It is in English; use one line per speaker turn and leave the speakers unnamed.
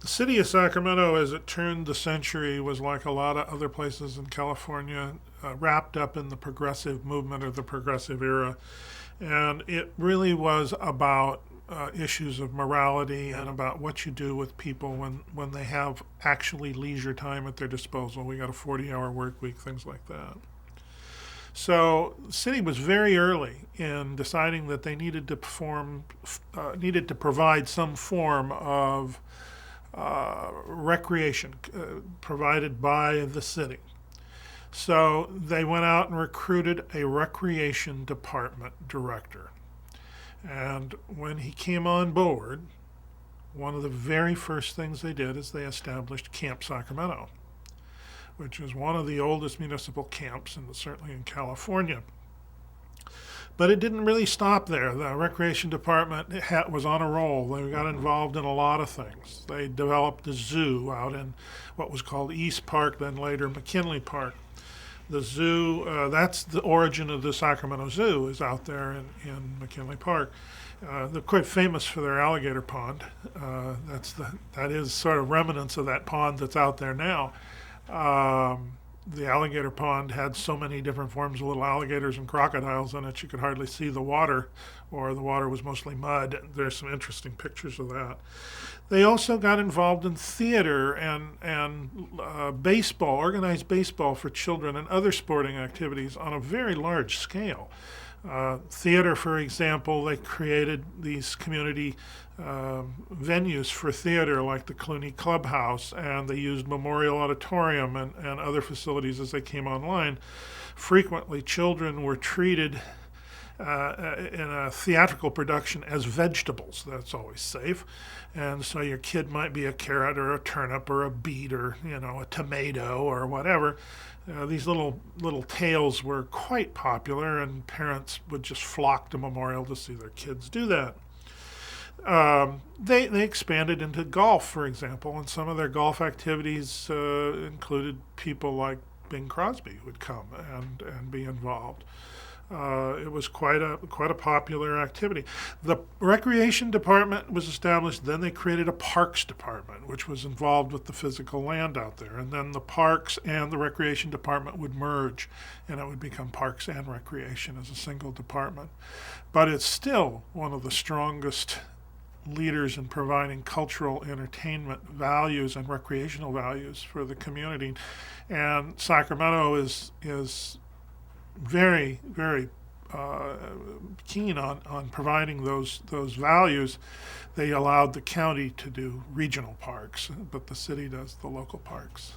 The city of Sacramento, as it turned the century, was like a lot of other places in California, wrapped up in the progressive movement of the progressive era. And it really was about issues of morality and about what you do with people when they have actually leisure time at their disposal. We got a 40-hour work week, things like that. So the city was very early in deciding that they needed to provide some form of recreation provided by the city. So they went out and recruited a recreation department director. And when he came on board, one of the very first things they did is they established Camp Sacramento, which is one of the oldest municipal camps, and certainly in California. But it didn't really stop there. The recreation department was on a roll. They got involved in a lot of things. They developed the zoo out in what was called East Park, then later McKinley Park. The zoo, that's the origin of the Sacramento Zoo, is out there in McKinley Park. They're quite famous for their alligator pond. That is sort of remnants of that pond that's out there now. The alligator pond had so many different forms of little alligators and crocodiles in it you could hardly see the water, or the water was mostly mud. There's some interesting pictures of that. They also got involved in theater and baseball, organized baseball for children, and other sporting activities on a very large scale. Theater, for example, they created these community venues for theater like the Clooney Clubhouse, and they used Memorial Auditorium and other facilities as they came online. Frequently, children were treated in a theatrical production as vegetables. That's always safe. And so your kid might be a carrot or a turnip or a beet or a tomato or whatever. These little tales were quite popular, and parents would just flock to Memorial to see their kids do that. They expanded into golf, for example, and some of their golf activities included people like Bing Crosby who would come and be involved. It was quite a popular activity. The recreation department was established. Then they created a parks department, which was involved with the physical land out there. And then the parks and the recreation department would merge, and it would become parks and recreation as a single department. But it's still one of the strongest leaders in providing cultural entertainment values and recreational values for the community. And Sacramento is very, very keen on providing those values. They allowed the county to do regional parks, but the city does the local parks.